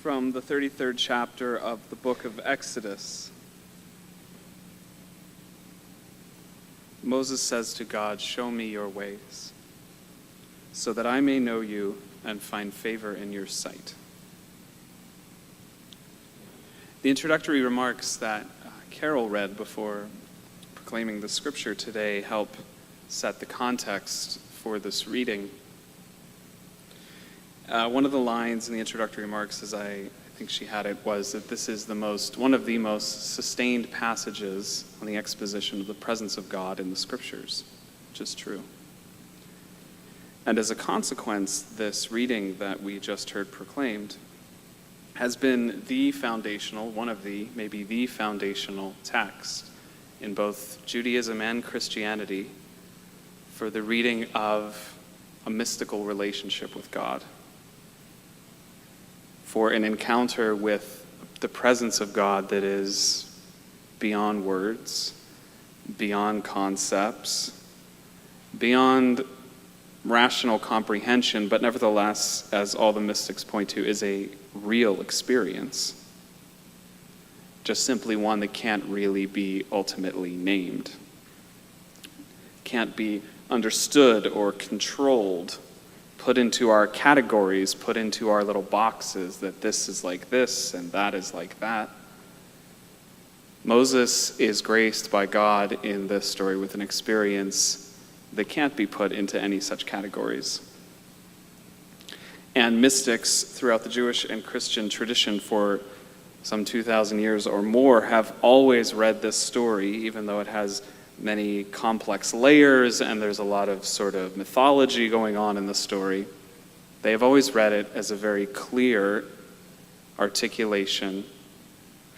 from the 33rd chapter of the book of Exodus. Moses says to God, "Show me your ways, so that I may know you and find favor in your sight." The introductory remarks that Carol read before proclaiming the scripture today help set the context for this reading. One of the lines in the introductory remarks, as I think she had it, was that this is one of the most sustained passages on the exposition of the presence of God in the scriptures, which is true. And as a consequence, this reading that we just heard proclaimed has been maybe the foundational text in both Judaism and Christianity for the reading of a mystical relationship with God, for an encounter with the presence of God that is beyond words, beyond concepts, beyond rational comprehension, but nevertheless, as all the mystics point to, is a real experience. Just simply one that can't really be ultimately named, can't be understood or controlled, put into our categories, put into our little boxes that this is like this and that is like that. Moses is graced by God in this story with an experience that can't be put into any such categories. And mystics throughout the Jewish and Christian tradition for some 2,000 years or more have always read this story, even though it has many complex layers and there's a lot of sort of mythology going on in the story. They have always read it as a very clear articulation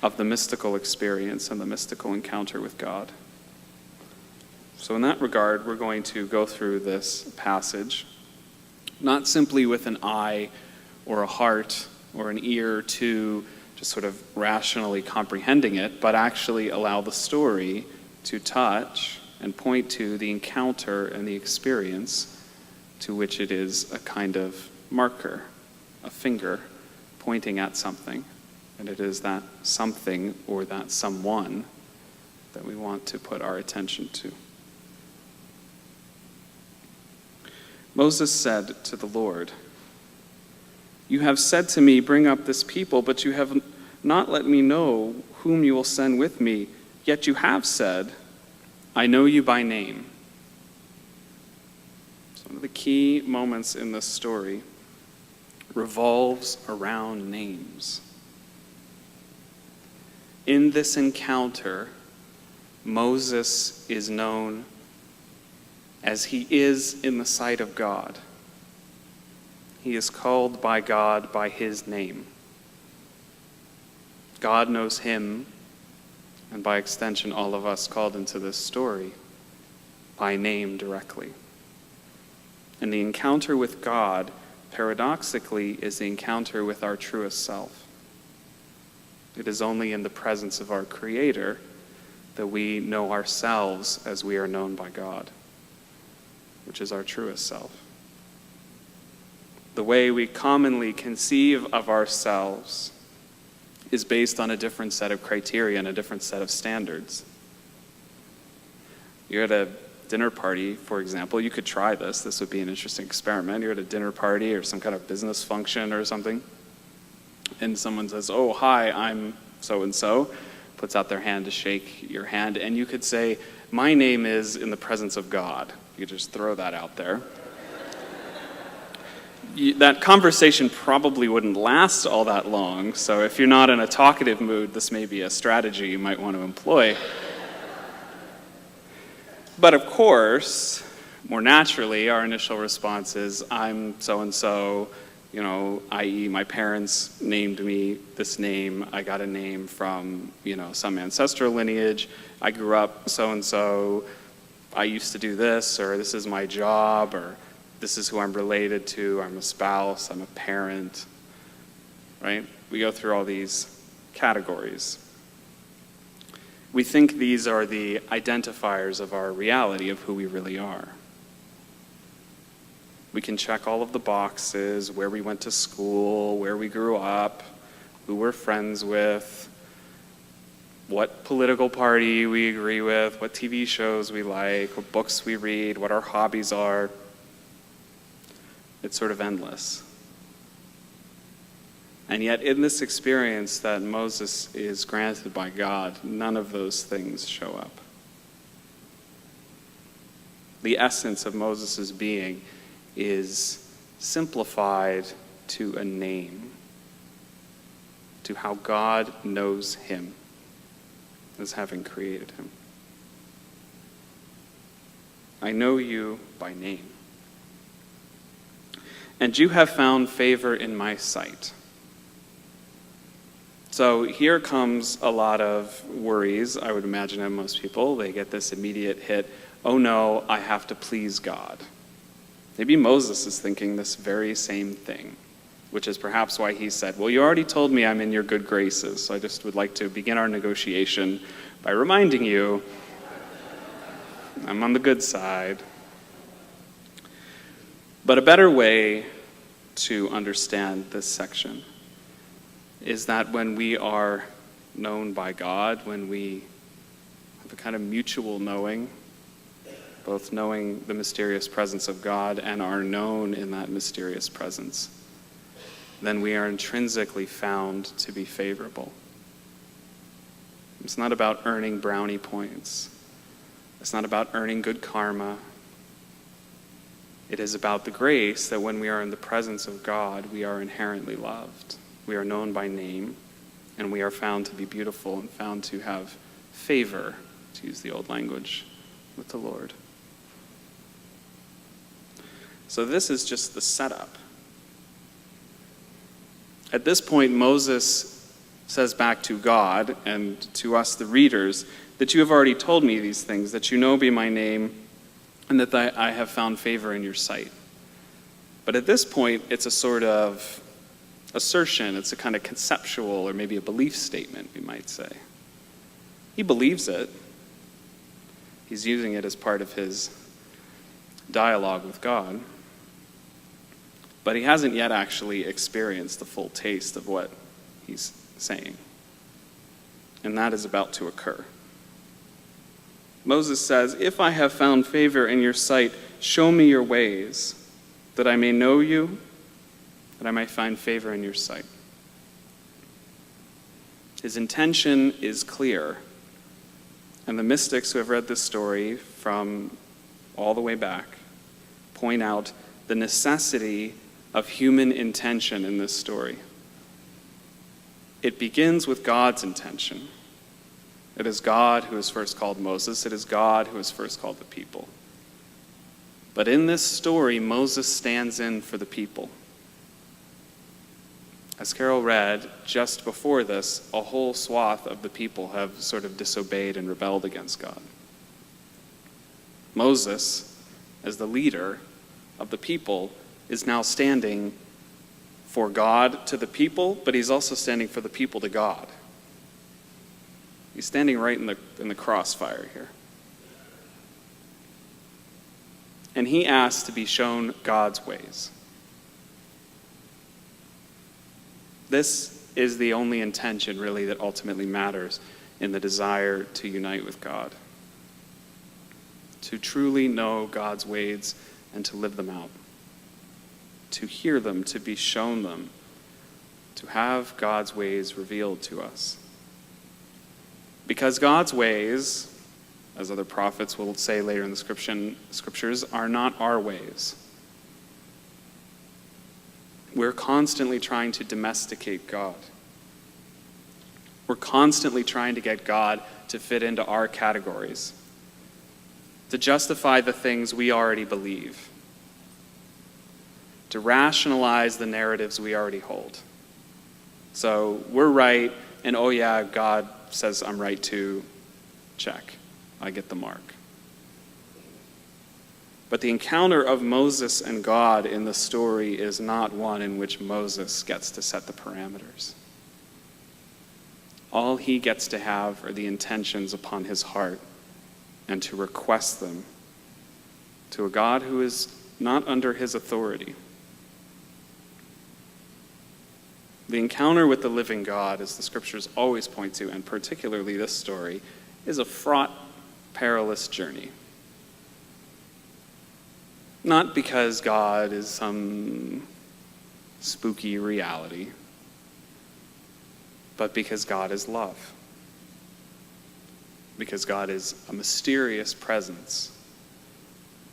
of the mystical experience and the mystical encounter with God. So in that regard, we're going to go through this passage, not simply with an eye or a heart or an ear to just sort of rationally comprehending it, but actually allow the story to touch and point to the encounter and the experience to which it is a kind of marker, a finger pointing at something. And it is that something or that someone that we want to put our attention to. Moses said to the Lord, "You have said to me, 'Bring up this people,' but you have not let me know whom you will send with me. Yet you have said, 'I know you by name.'" So one of the key moments in this story revolves around names. In this encounter, Moses is known as he is in the sight of God. He is called by God by his name. God knows him, and by extension, all of us called into this story, by name directly. And the encounter with God, paradoxically, is the encounter with our truest self. It is only in the presence of our Creator that we know ourselves as we are known by God, which is our truest self. The way we commonly conceive of ourselves is based on a different set of criteria and a different set of standards. You're at a dinner party, for example. You could try this. This would be an interesting experiment. You're at a dinner party or some kind of business function or something, and someone says, "Oh, hi, I'm so-and-so," puts out their hand to shake your hand, and you could say, "My name is in the presence of God." You could just throw that out there. That conversation probably wouldn't last all that long, so if you're not in a talkative mood, this may be a strategy you might want to employ. But of course, more naturally, our initial response is, "I'm so-and-so, i.e. my parents named me this name, I got a name from, some ancestral lineage, I grew up so-and-so, I used to do this, or this is my job, or this is who I'm related to, I'm a spouse, I'm a parent," right? We go through all these categories. We think these are the identifiers of our reality, of who we really are. We can check all of the boxes, where we went to school, where we grew up, who we're friends with, what political party we agree with, what TV shows we like, what books we read, what our hobbies are. It's sort of endless. And yet in this experience that Moses is granted by God, none of those things show up. The essence of Moses' being is simplified to a name, to how God knows him as having created him. I know you by name, and you have found favor in my sight. So here comes a lot of worries, I would imagine, of most people. They get this immediate hit, oh no, I have to please God. Maybe Moses is thinking this very same thing, which is perhaps why he said, well, you already told me I'm in your good graces, so I just would like to begin our negotiation by reminding you I'm on the good side. But a better way to understand this section is that when we are known by God, when we have a kind of mutual knowing, both knowing the mysterious presence of God and are known in that mysterious presence, then we are intrinsically found to be favorable. It's not about earning brownie points. It's not about earning good karma. It is about the grace that when we are in the presence of God, we are inherently loved. We are known by name, and we are found to be beautiful and found to have favor, to use the old language, with the Lord. So this is just the setup. At this point, Moses says back to God and to us, the readers, that you have already told me these things, that you know me by my name, and that I have found favor in your sight. But at this point, it's a sort of assertion. It's a kind of conceptual or maybe a belief statement, we might say. He believes it. He's using it as part of his dialogue with God. But he hasn't yet actually experienced the full taste of what he's saying. And that is about to occur. Moses says, if I have found favor in your sight, show me your ways, that I may know you, that I may find favor in your sight. His intention is clear. And the mystics who have read this story from all the way back point out the necessity of human intention in this story. It begins with God's intention. It is God who has first called Moses. It is God who has first called the people. But in this story, Moses stands in for the people. As Carol read, just before this, a whole swath of the people have sort of disobeyed and rebelled against God. Moses, as the leader of the people, is now standing for God to the people, but he's also standing for the people to God. He's standing right in the crossfire here. And he asks to be shown God's ways. This is the only intention, really, that ultimately matters in the desire to unite with God. To truly know God's ways and to live them out. To hear them, to be shown them. To have God's ways revealed to us. Because God's ways, as other prophets will say later in the scriptures, are not our ways. We're constantly trying to domesticate God. We're constantly trying to get God to fit into our categories, to justify the things we already believe, to rationalize the narratives we already hold. So we're right, and oh yeah, God says I'm right too. Check. I get the mark. But the encounter of Moses and God in the story is not one in which Moses gets to set the parameters. All he gets to have are the intentions upon his heart and to request them to a God who is not under his authority. The encounter with the living God, as the scriptures always point to, and particularly this story, is a fraught, perilous journey. Not because God is some spooky reality, but because God is love. Because God is a mysterious presence,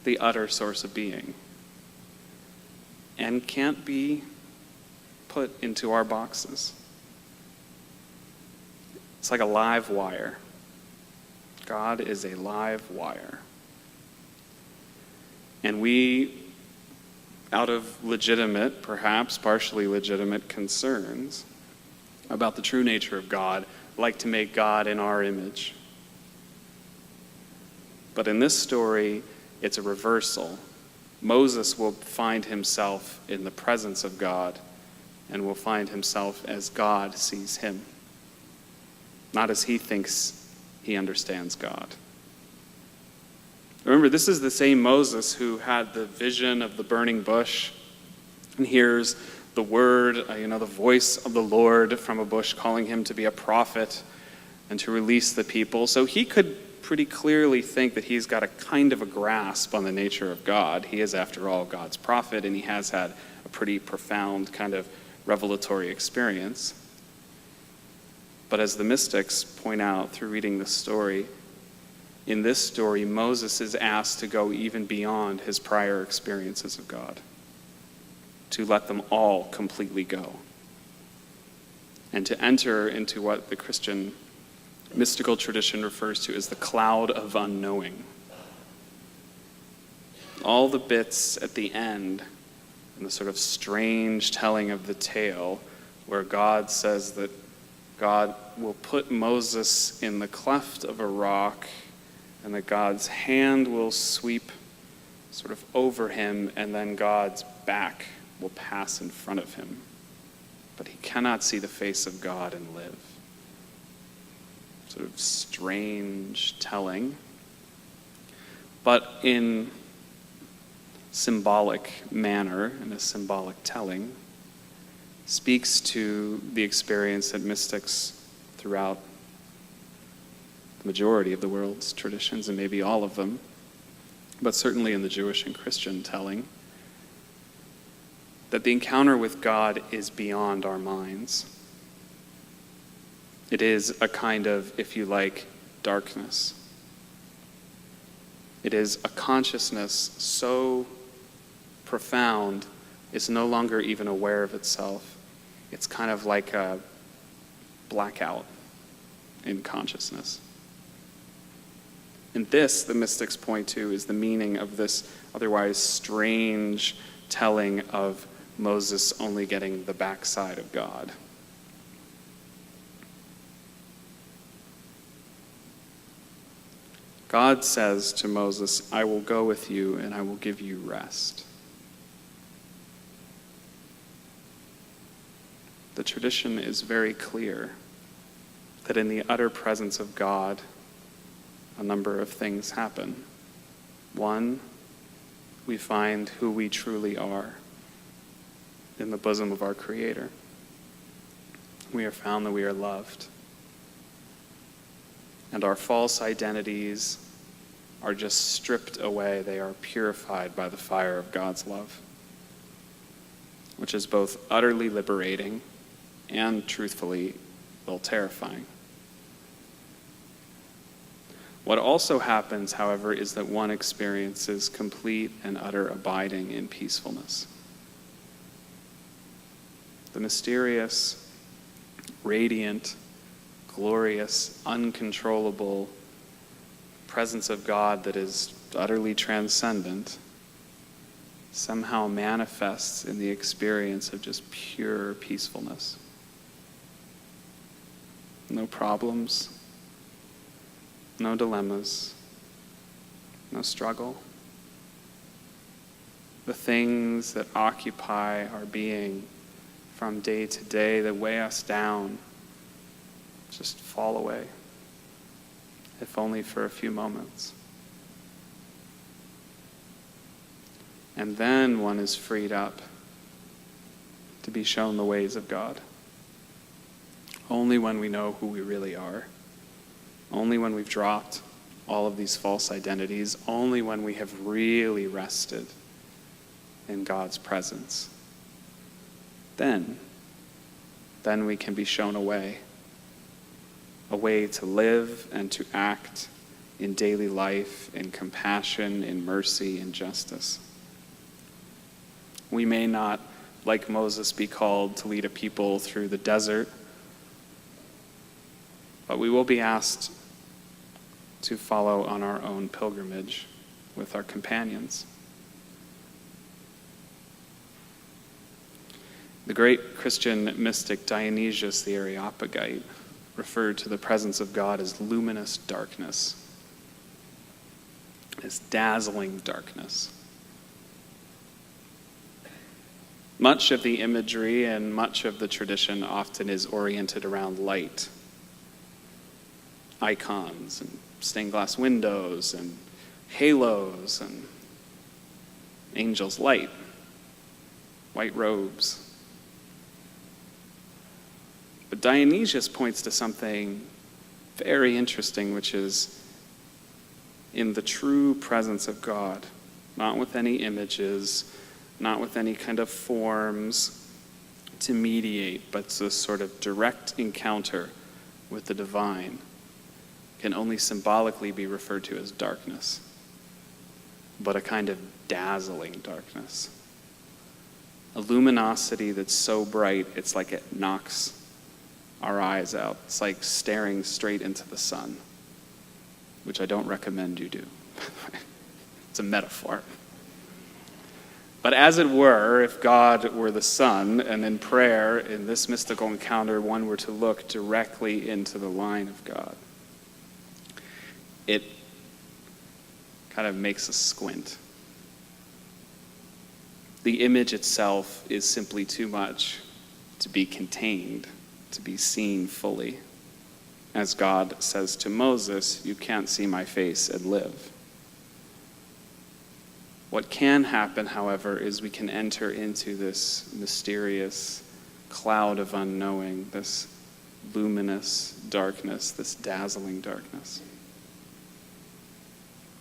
the utter source of being, and can't be put into our boxes. It's like a live wire. God is a live wire. And we, out of legitimate, perhaps partially legitimate concerns about the true nature of God, like to make God in our image. But in this story, it's a reversal. Moses will find himself in the presence of God and will find himself as God sees him, not as he thinks he understands God. Remember, this is the same Moses who had the vision of the burning bush and hears the word, the voice of the Lord from a bush calling him to be a prophet and to release the people. So he could pretty clearly think that he's got a kind of a grasp on the nature of God. He is, after all, God's prophet, and he has had a pretty profound kind of revelatory experience. But as the mystics point out through reading the story, in this story, Moses is asked to go even beyond his prior experiences of God, to let them all completely go, and to enter into what the Christian mystical tradition refers to as the cloud of unknowing. All the bits at the end, and the sort of strange telling of the tale, where God says that God will put Moses in the cleft of a rock, and that God's hand will sweep sort of over him, and then God's back will pass in front of him. But he cannot see the face of God and live. Sort of strange telling, but in symbolic manner, in a symbolic telling, speaks to the experience that mystics throughout the majority of the world's traditions, and maybe all of them, but certainly in the Jewish and Christian telling, that the encounter with God is beyond our minds. It is a kind of, if you like, darkness. It is a consciousness so profound, it's no longer even aware of itself. It's kind of like a blackout in consciousness. And this, the mystics point to, is the meaning of this otherwise strange telling of Moses only getting the backside of God. God says to Moses, "I will go with you and I will give you rest." The tradition is very clear that in the utter presence of God, a number of things happen. One, we find who we truly are in the bosom of our Creator. We are found that we are loved. And our false identities are just stripped away. They are purified by the fire of God's love, which is both utterly liberating and, truthfully, a little terrifying. What also happens, however, is that one experiences complete and utter abiding in peacefulness. The mysterious, radiant, glorious, uncontrollable presence of God that is utterly transcendent somehow manifests in the experience of just pure peacefulness. No problems, no dilemmas, no struggle. The things that occupy our being from day to day, that weigh us down, just fall away, if only for a few moments. And then one is freed up to be shown the ways of God, Only when we know who we really are. Only when we've dropped all of these false identities. Only when we have really rested in God's presence. Then we can be shown a way to live and to act in daily life, in compassion, in mercy, in justice. We may not, like Moses, be called to lead a people through the desert, but we will be asked to follow on our own pilgrimage with our companions. The great Christian mystic Dionysius the Areopagite referred to the presence of God as luminous darkness, as dazzling darkness. Much of the imagery and much of the tradition often is oriented around light. Icons and stained glass windows and halos and angels' light, white robes. But Dionysius points to something very interesting, which is in the true presence of God, not with any images, not with any kind of forms to mediate, but this sort of direct encounter with the divine can only symbolically be referred to as darkness, but a kind of dazzling darkness. A luminosity that's so bright, it's like it knocks our eyes out. It's like staring straight into the sun, which I don't recommend you do. It's a metaphor. But as it were, if God were the sun, and in prayer, in this mystical encounter, one were to look directly into the line of God, it kind of makes us squint. The image itself is simply too much to be contained, to be seen fully. As God says to Moses, "You can't see my face and live." What can happen, however, is we can enter into this mysterious cloud of unknowing, this luminous darkness, this dazzling darkness.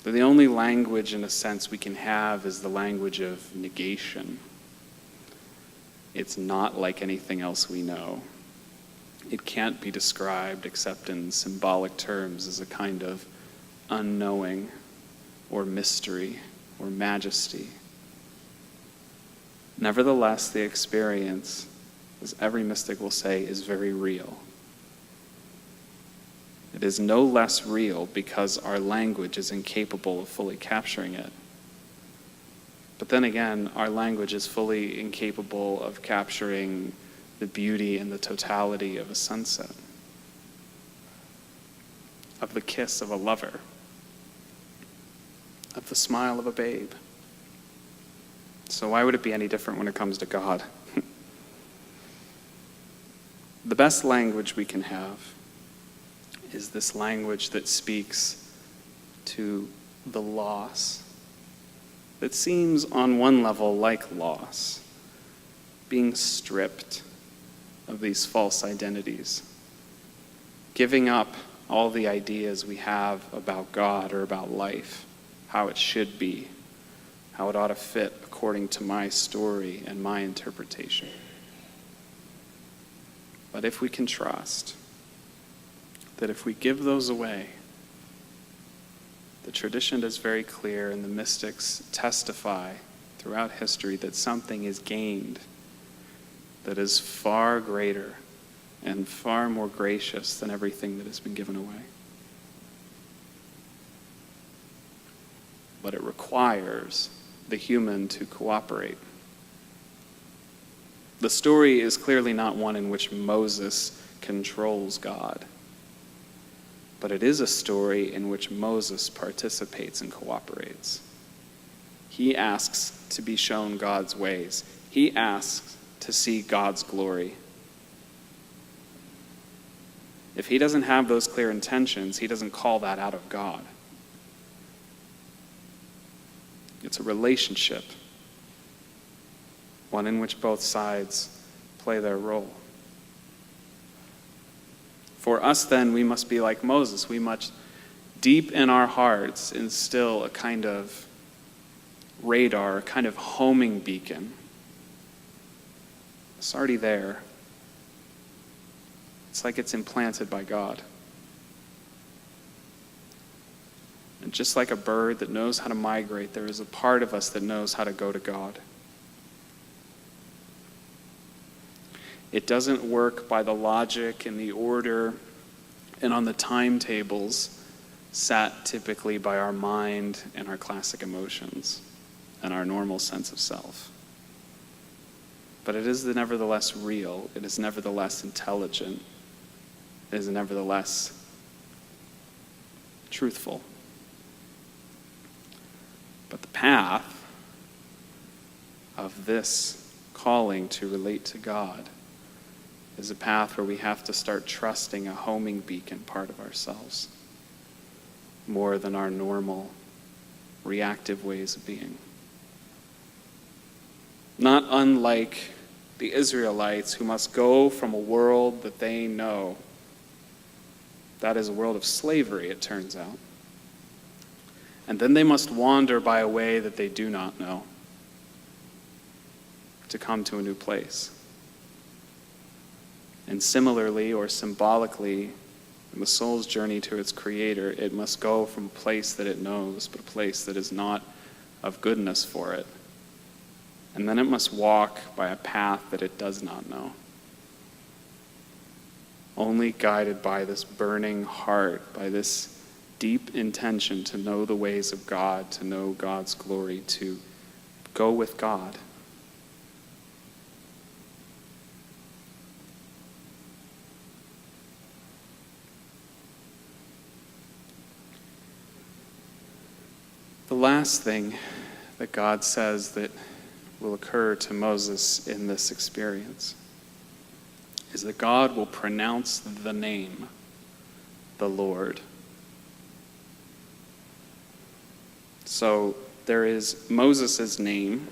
The only language, in a sense, we can have is the language of negation. It's not like anything else we know. It can't be described except in symbolic terms as a kind of unknowing or mystery or majesty. Nevertheless, the experience, as every mystic will say, is very real. It is no less real because our language is incapable of fully capturing it. But then again, our language is fully incapable of capturing the beauty and the totality of a sunset, of the kiss of a lover, of the smile of a babe. So why would it be any different when it comes to God? The best language we can have is this language that speaks to the loss, that seems on one level like loss, being stripped of these false identities, giving up all the ideas we have about God or about life, how it should be, how it ought to fit according to my story and my interpretation. But if we can trust that if we give those away, the tradition is very clear and the mystics testify throughout history that something is gained that is far greater and far more gracious than everything that has been given away. But it requires the human to cooperate. The story is clearly not one in which Moses controls God, but it is a story in which Moses participates and cooperates. He asks to be shown God's ways. He asks to see God's glory. If he doesn't have those clear intentions, he doesn't call that out of God. It's a relationship, one in which both sides play their role. For us then, we must be like Moses. We must, deep in our hearts, instill a kind of radar, a kind of homing beacon. It's already there. It's like it's implanted by God. And just like a bird that knows how to migrate, there is a part of us that knows how to go to God. It doesn't work by the logic and the order and on the timetables set typically by our mind and our classic emotions and our normal sense of self. But it is nevertheless real. It is nevertheless intelligent. It is nevertheless truthful. But the path of this calling to relate to God is a path where we have to start trusting a homing beacon part of ourselves more than our normal reactive ways of being. Not unlike the Israelites who must go from a world that they know. That is a world of slavery, it turns out. And then they must wander by a way that they do not know to come to a new place. And similarly or symbolically, in the soul's journey to its creator, it must go from a place that it knows, but a place that is not of goodness for it. And then it must walk by a path that it does not know. Only guided by this burning heart, by this deep intention to know the ways of God, to know God's glory, to go with God. The last thing that God says that will occur to Moses in this experience is that God will pronounce the name, the Lord. So there is Moses' name,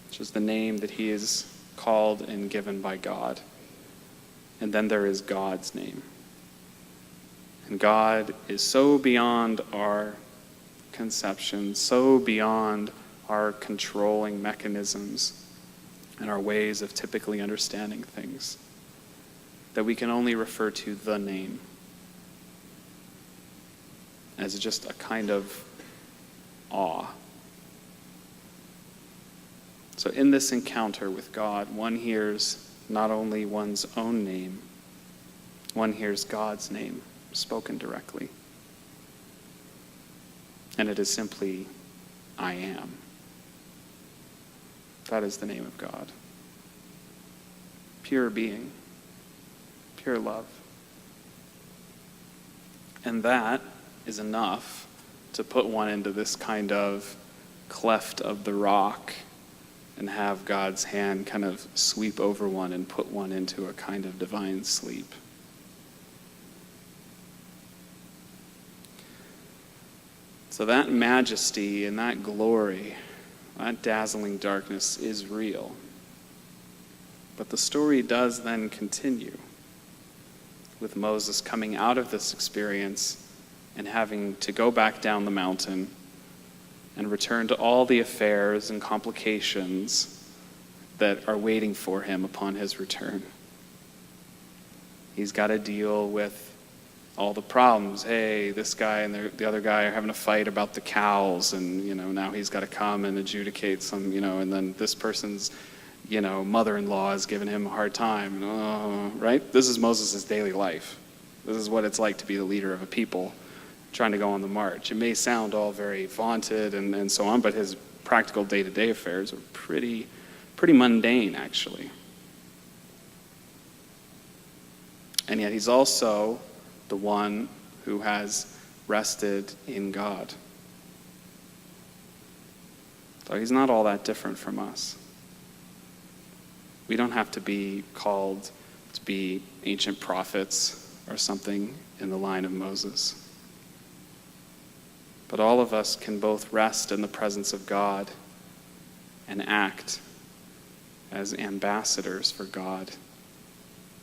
which is the name that he is called and given by God. And then there is God's name. And God is so beyond our conception, so beyond our controlling mechanisms and our ways of typically understanding things, that we can only refer to the name as just a kind of awe. So in this encounter with God, one hears not only one's own name, one hears God's name spoken directly. And it is simply, I am. That is the name of God. Pure being, pure love. And that is enough to put one into this kind of cleft of the rock and have God's hand kind of sweep over one and put one into a kind of divine sleep. So that majesty and that glory, that dazzling darkness is real. But the story does then continue with Moses coming out of this experience and having to go back down the mountain and return to all the affairs and complications that are waiting for him upon his return. He's got to deal with all the problems. Hey, this guy and the other guy are having a fight about the cows, and now he's got to come and adjudicate some, and then this person's, mother-in-law is giving him a hard time, right? This is Moses' daily life. This is what it's like to be the leader of a people trying to go on the march. It may sound all very vaunted and so on, but his practical day-to-day affairs are pretty mundane, actually. And yet he's also the one who has rested in God. So he's not all that different from us. We don't have to be called to be ancient prophets or something in the line of Moses. But all of us can both rest in the presence of God and act as ambassadors for God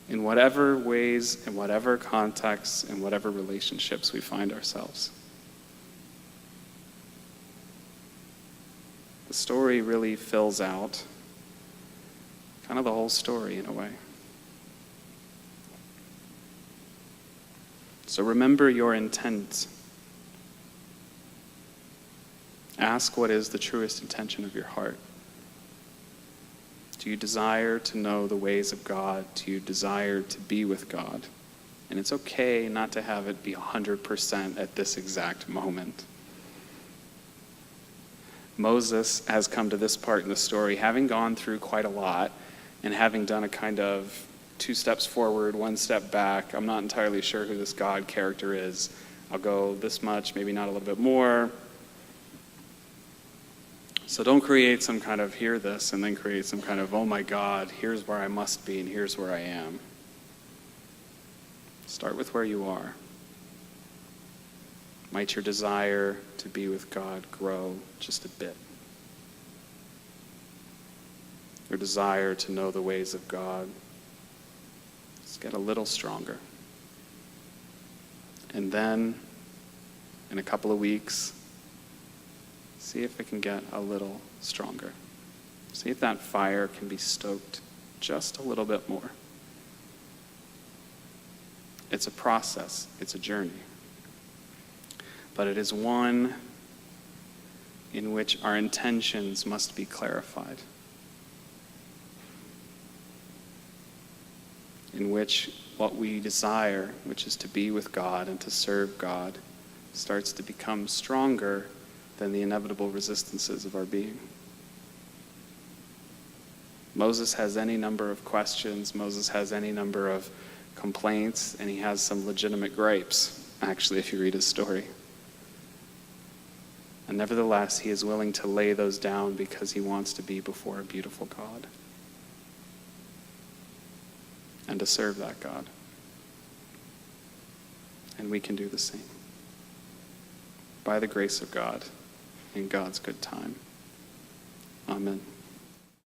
in whatever ways, in whatever contexts, in whatever relationships we find ourselves. The story really fills out kind of the whole story in a way. So remember your intent. Ask what is the truest intention of your heart. Do you desire to know the ways of God? Do you desire to be with God? And it's okay not to have it be 100% at this exact moment. Moses has come to this part in the story, having gone through quite a lot and having done a kind of 2 steps forward, 1 step back. I'm not entirely sure who this God character is. I'll go this much, maybe not a little bit more. So don't create some kind of hear this and then create some kind of, oh my God, here's where I must be and here's where I am. Start with where you are. Might your desire to be with God grow just a bit? Your desire to know the ways of God just get a little stronger. And then, in a couple of weeks, see if it can get a little stronger. See if that fire can be stoked just a little bit more. It's a process. It's a journey. But it is one in which our intentions must be clarified. In which what we desire, which is to be with God and to serve God, starts to become stronger than the inevitable resistances of our being. Moses has any number of questions. Moses has any number of complaints, and he has some legitimate gripes, actually, if you read his story. And nevertheless, he is willing to lay those down because he wants to be before a beautiful God and to serve that God. And we can do the same. By the grace of God, in God's good time. Amen.